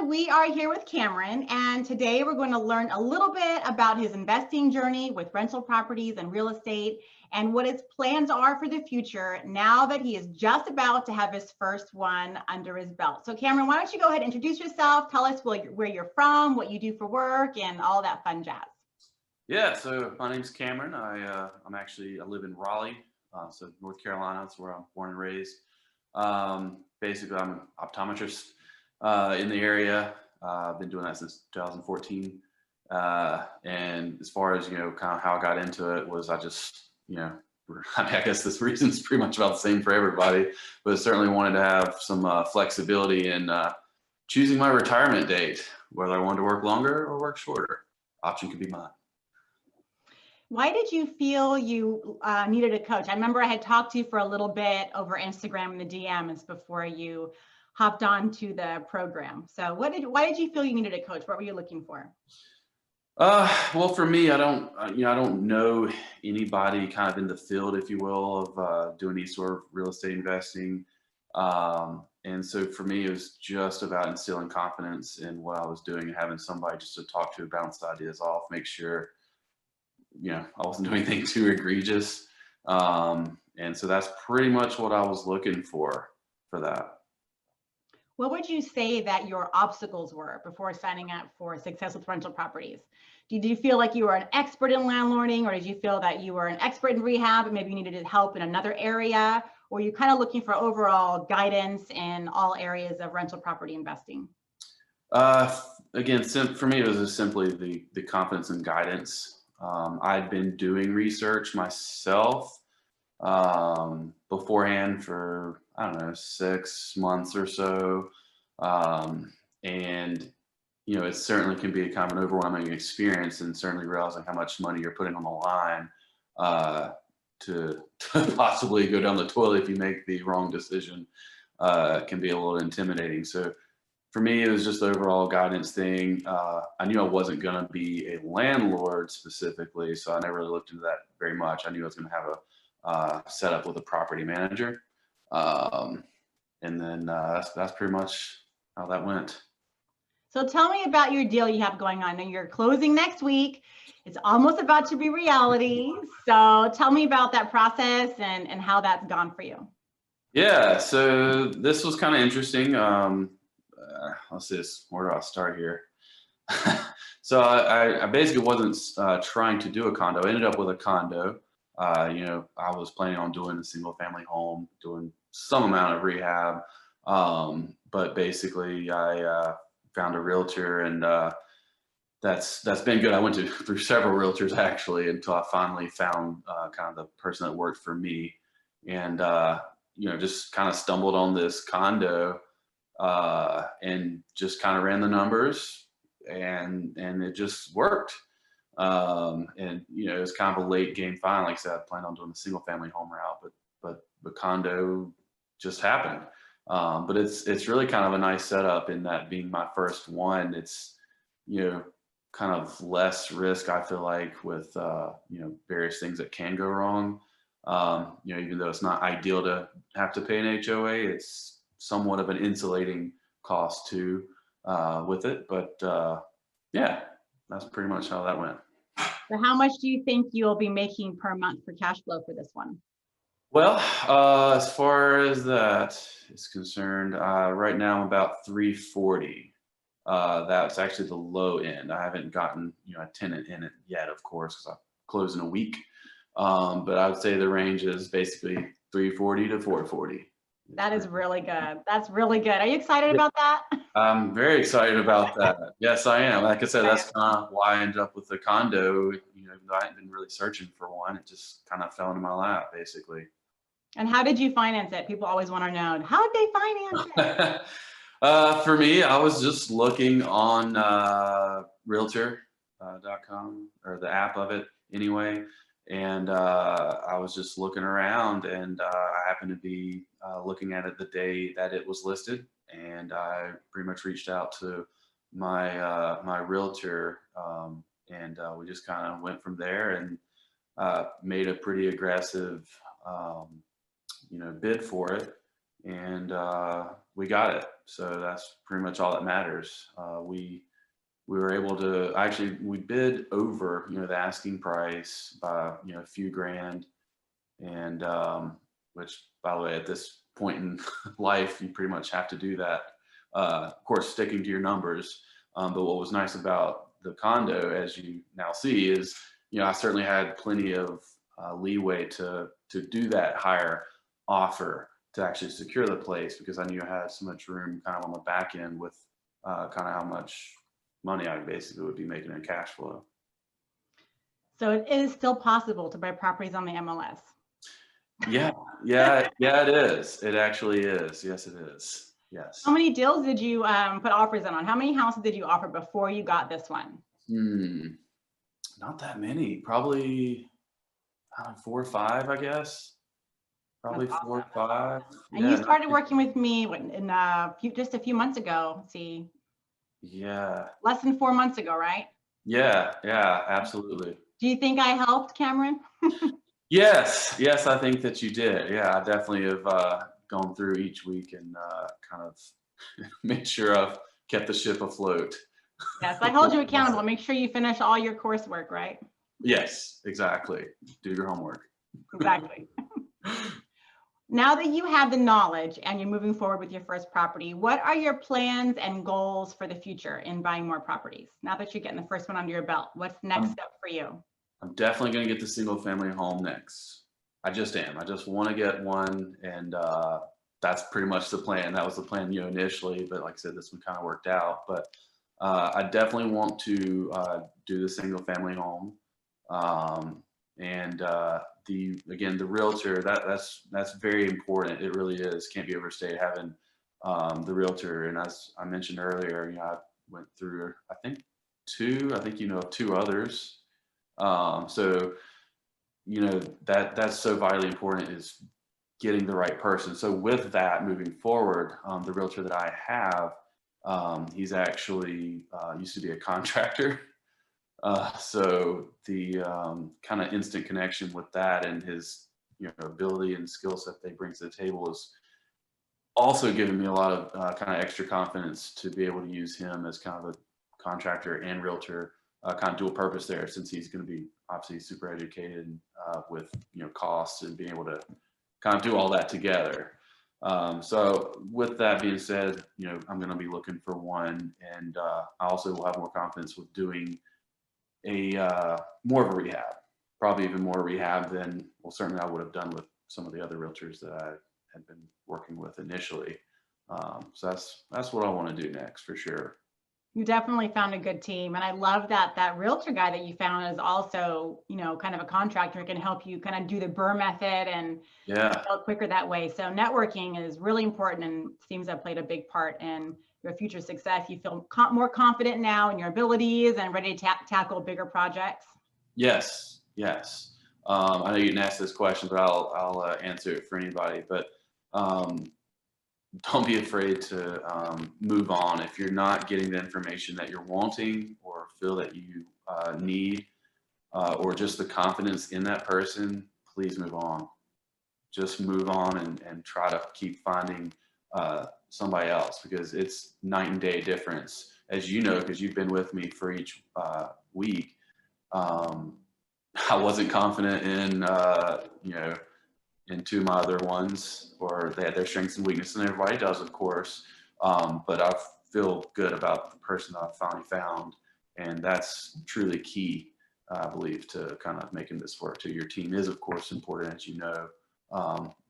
we are here with Cameron, and today we're going to learn a little bit about his investing journey with rental properties and real estate and what his plans are for the future now that he is just about to have his first one under his belt. So Cameron, why don't you go ahead and introduce yourself, tell us where you're from, what you do for work, and all that fun jazz. Yeah, so my name's Cameron. I live in Raleigh, so North Carolina. That's where I'm born and raised. Basically, I'm an optometrist in the area. I've been doing that since 2014. And as far as, kind of how I got into it was I just, I guess this reason's pretty much about the same for everybody, but I certainly wanted to have some flexibility in choosing my retirement date, whether I wanted to work longer or work shorter. Option could be mine. Why did you feel you needed a coach? I remember I had talked to you for a little bit over Instagram in the DMs before you hopped on to the program. So why did you feel you needed a coach? What were you looking for? Well, for me, I don't know anybody kind of in the field, if you will, of doing any sort of real estate investing. And so for me, it was just about instilling confidence in what I was doing and having somebody just to talk to, bounce ideas off, make sure I wasn't doing anything too egregious. And so that's pretty much what I was looking for that. What would you say that your obstacles were before signing up for Success with Rental Properties? Did you feel like you were an expert in landlording, or did you feel that you were an expert in rehab and maybe you needed help in another area? Or were you kind of looking for overall guidance in all areas of rental property investing? Again, for me, it was just simply the confidence and guidance. I'd been doing research myself beforehand for, I don't know, 6 months or so. And, it certainly can be a kind of an overwhelming experience, and certainly realizing how much money you're putting on the line to possibly go down the toilet if you make the wrong decision can be a little intimidating. So for me, it was just the overall guidance thing. I knew I wasn't going to be a landlord specifically, so I never really looked into that very much. I knew I was going to have a setup with a property manager. And then that's pretty much how that went. So tell me about your deal you have going on. Now you're closing next week. It's almost about to be reality. So tell me about that process and how that's gone for you. Yeah, so this was kind of interesting. Let's see, where do I start here? So I basically wasn't trying to do a condo. I ended up with a condo. I was planning on doing a single family home, doing some amount of rehab. But basically I found a realtor, and that's been good. I went through several realtors actually until I finally found kind of the person that worked for me, and just kind of stumbled on this condo and just kind of ran the numbers, and it just worked. And it was kind of a late game find. Like I said, I planned on doing a single family home route, but the condo just happened. But it's really kind of a nice setup in that being my first one. It's kind of less risk, I feel like, with various things that can go wrong. Even though it's not ideal to have to pay an HOA, it's somewhat of an insulating cost too with it. But yeah, that's pretty much how that went. So how much do you think you'll be making per month for cash flow for this one? Well, as far as that is concerned, right now I'm about 340. That's actually the low end. I haven't gotten a tenant in it yet, of course, because I close in a week. But I would say the range is basically 340 to 440. That is really good. That's really good. Are you excited about that? I'm very excited about that. Yes, I am. Like I said, that's kind of why I ended up with the condo. Even though I hadn't been really searching for one, it just kind of fell into my lap, basically. And how did you finance it? People always want to know, how did they finance it? For me, I was just looking on realtor.com or the app of it anyway. And I was just looking around, and I happened to be looking at it the day that it was listed. And I pretty much reached out to my realtor, and we just kind of went from there and made a pretty aggressive bid for it, and we got it. So that's pretty much all that matters. We were able to actually, we bid over, the asking price by, a few grand. And which, by the way, at this point in life, you pretty much have to do that. Of course, sticking to your numbers. But what was nice about the condo, as you now see, is, I certainly had plenty of leeway to do that higher offer to actually secure the place, because I knew I had so much room kind of on the back end with kind of how much money I basically would be making in cash flow. So it is still possible to buy properties on the MLS. Yeah, it is. It actually is. Yes, it is. Yes. How many deals did you put offers in on? How many houses did you offer before you got this one? Not that many. Probably 4 or 5, I guess. Probably That's 4 or awesome. 5. And you started working with me in just a few months ago. Let's see. Yeah. Less than 4 months ago, right? Yeah, absolutely. Do you think I helped, Cameron? Yes, I think that you did. Yeah, I definitely have gone through each week and kind of made sure I've kept the ship afloat. Yes, I hold you accountable. Make sure you finish all your coursework, right? Yes, exactly. Do your homework. Exactly. Now that you have the knowledge and you're moving forward with your first property, what are your plans and goals for the future in buying more properties? Now that you're getting the first one under your belt, what's the next step for you? I'm definitely going to get the single family home next. I just am. I just want to get one, and that's pretty much the plan. That was the plan, initially, but like I said, this one kind of worked out. But I definitely want to do the single family home, and the realtor. That's very important. It really is. Can't be overstated having the realtor. And as I mentioned earlier, I went through I think two. I think two others. So that's so vitally important, is getting the right person. So with that, moving forward, the realtor that I have, he's actually used to be a contractor. So the kind of instant connection with that, and his ability and skill set they bring to the table, is also giving me a lot of kind of extra confidence to be able to use him as kind of a contractor and realtor, kind of dual purpose there, since he's going to be obviously super educated with costs and being able to kind of do all that together. So with that being said, I'm going to be looking for one, and I also will have more confidence with doing a more of a rehab, probably even more rehab than, well, certainly I would have done with some of the other realtors that I had been working with initially. So that's what I want to do next, for sure. You definitely found a good team. And I love that realtor guy that you found is also, kind of a contractor, can help you kind of do the BRRRR method and go quicker that way. So networking is really important, and seems to have played a big part in your future success. You feel more confident now in your abilities and ready to tackle bigger projects? Yes. I know you didn't ask this question, but I'll answer it for anybody. But don't be afraid to move on. If you're not getting the information that you're wanting, or feel that you need, or just the confidence in that person, please move on. Just move on and try to keep finding somebody else, because it's night and day difference, as you know, because you've been with me for each week. I wasn't confident in in two of my other ones, or they had their strengths and weaknesses, and everybody does, of course. But I feel good about the person that I finally found, and that's truly key, I believe, to kind of making this work too. Your team is, of course, important, as you know,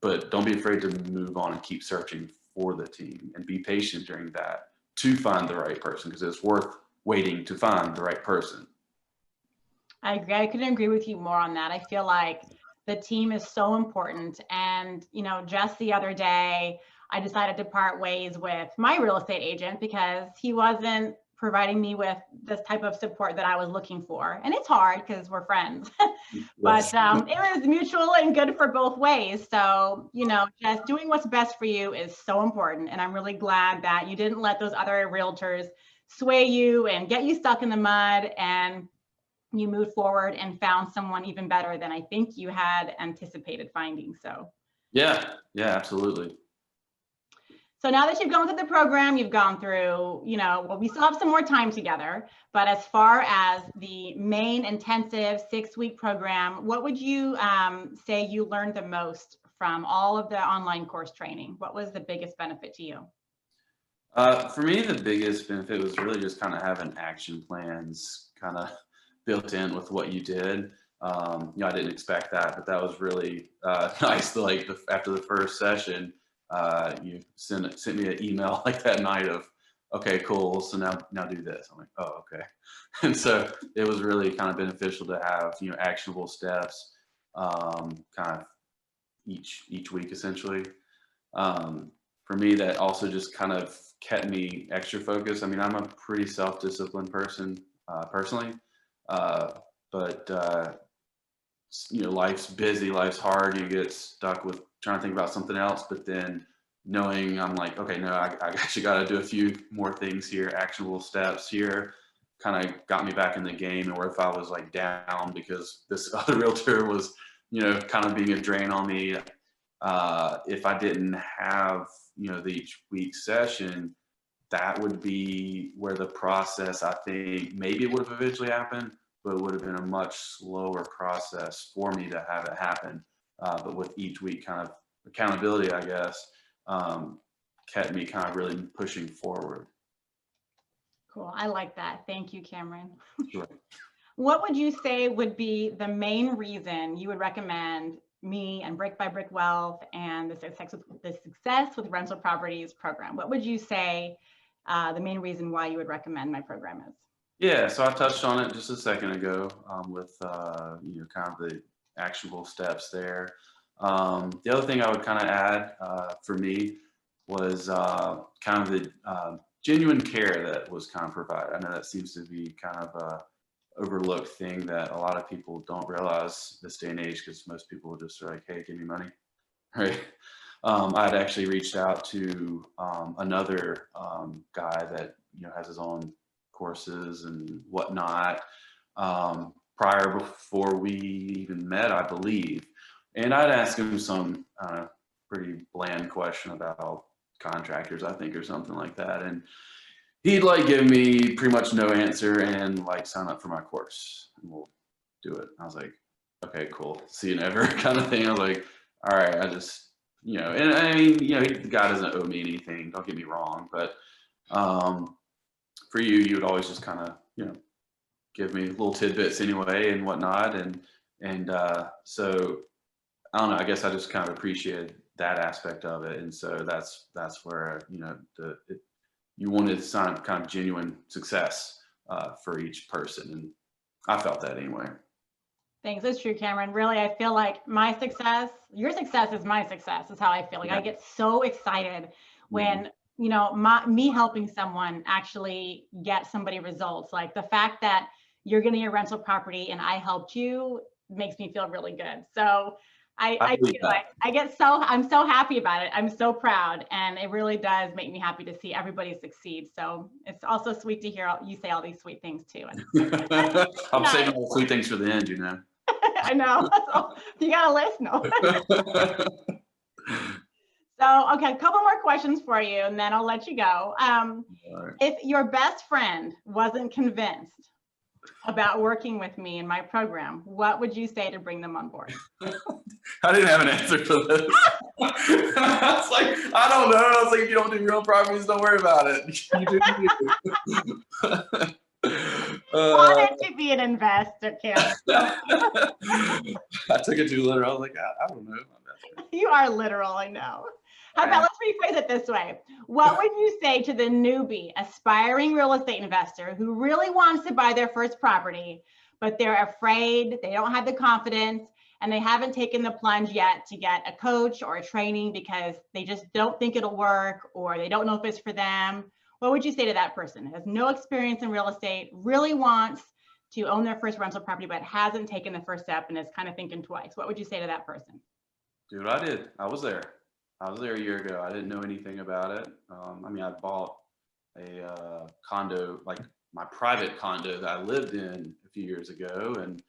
but don't be afraid to move on and keep searching for the team, and be patient during that to find the right person, because it's worth waiting to find the right person. I agree. I couldn't agree with you more on that. I feel like the team is so important. And, just the other day, I decided to part ways with my real estate agent because he wasn't providing me with this type of support that I was looking for. And it's hard because we're friends, but it was mutual and good for both ways. So, just doing what's best for you is so important. And I'm really glad that you didn't let those other realtors sway you and get you stuck in the mud, and you moved forward and found someone even better than I think you had anticipated finding. So yeah, absolutely. So now that you've gone through the program, you've gone through, well, we still have some more time together, but as far as the main intensive 6-week program, what would you say you learned the most from all of the online course training? What was the biggest benefit to you? For me, the biggest benefit was really just kind of having action plans kind of built in with what you did. I didn't expect that, but that was really nice. Like after the first session, you sent me an email like that night of, okay, cool. So now do this. I'm like, oh, okay. And so it was really kind of beneficial to have, actionable steps, kind of each week essentially. For me, that also just kind of kept me extra focused. I mean, I'm a pretty self-disciplined person personally, but life's busy, life's hard. You get stuck with trying to think about something else, but then knowing I'm like, okay, no, I actually got to do a few more things here, actionable steps here, kind of got me back in the game. And where if I was like down because this other realtor was, kind of being a drain on me, if I didn't have, the each week session, that would be where the process, I think maybe it would have eventually happened, but it would have been a much slower process for me to have it happen. But with each week kind of accountability, I guess, kept me kind of really pushing forward. Cool. I like that. Thank you, Cameron. Sure. What would you say would be the main reason you would recommend me and Brick by Brick Wealth and the Success with Rental Properties program? What would you say the main reason why you would recommend my program is? Yeah, so I touched on it just a second ago with kind of the actionable steps there. The other thing I would kind of add for me was kind of the genuine care that was kind of provided. I know that seems to be kind of a overlooked thing that a lot of people don't realize this day and age, because most people just are like, hey, give me money, right? I'd actually reached out to another guy that has his own courses and whatnot before we even met, I believe, and I'd ask him some pretty bland question about contractors, I think, or something like that, and he'd like give me pretty much no answer and like sign up for my course and we'll do it. I was like, okay, cool, see you never kind of thing. I was like, all right, I just, and I mean, the guy doesn't owe me anything, don't get me wrong, but for you would always just kind of, give me little tidbits anyway and whatnot. And so I don't know, I guess I just kind of appreciated that aspect of it. And so that's where, you wanted to sign up kind of genuine success for each person. And I felt that anyway. Thanks. It's true, Cameron. Really, I feel like my success, your success is my success, is how I feel. Like I get so excited when, me helping someone actually get somebody results. Like the fact that you're getting a rental property and I helped you makes me feel really good. So I feel like I'm so happy about it. I'm so proud. And it really does make me happy to see everybody succeed. So it's also sweet to hear you say all these sweet things too. I'm saving all the sweet things for the end, I know. You got a list? No. So, okay, a couple more questions for you and then I'll let you go. Right. If your best friend wasn't convinced about working with me in my program, what would you say to bring them on board? I didn't have an answer for this. I was like, I don't know. I was like, if you don't do real properties, don't worry about it. You do you. Wanted to be an investor, Cam. I took it too literal. I was like, I don't know. You are literal, I know. How about, let's rephrase it this way. What would you say to the newbie, aspiring real estate investor who really wants to buy their first property, but they're afraid, they don't have the confidence, and they haven't taken the plunge yet to get a coach or a training because they just don't think it'll work or they don't know if it's for them? What would you say to that person who has no experience in real estate, really wants to own their first rental property, but hasn't taken the first step and is kind of thinking twice? What would you say to that person? Dude, I did. I was there a year ago. I didn't know anything about it. I mean, I bought a condo, like my private condo that I lived in a few years ago. And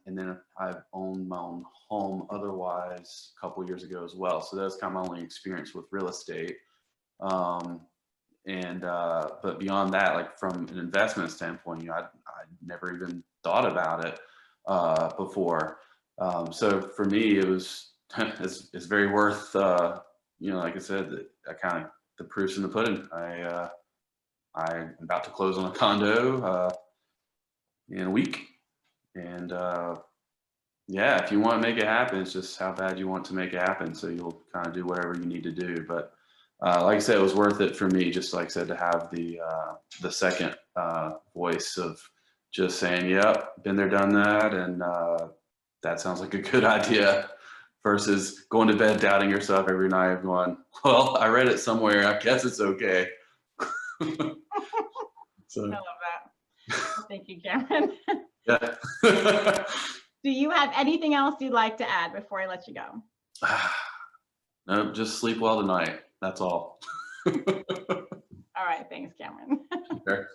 then I've owned my own home otherwise a couple years ago as well. So that's kind of my only experience with real estate. But beyond that, like from an investment standpoint, I never even thought about it before. So for me, it was it's very worth like I said, the proof's in the pudding. I'm about to close on a condo in a week, and yeah, if you want to make it happen, it's just how bad you want to make it happen. So you'll kind of do whatever you need to do. But like I said, it was worth it for me, just like I said, to have the second voice of just saying, "Yep, been there, done that," and that sounds like a good idea. Versus going to bed doubting yourself every night, and going, "Well, I read it somewhere. I guess it's okay." So, I love that. Thank you, Cameron. yeah. Do you have anything else you'd like to add before I let you go? No, just sleep well tonight. That's all. All right. Thanks, Cameron. Sure.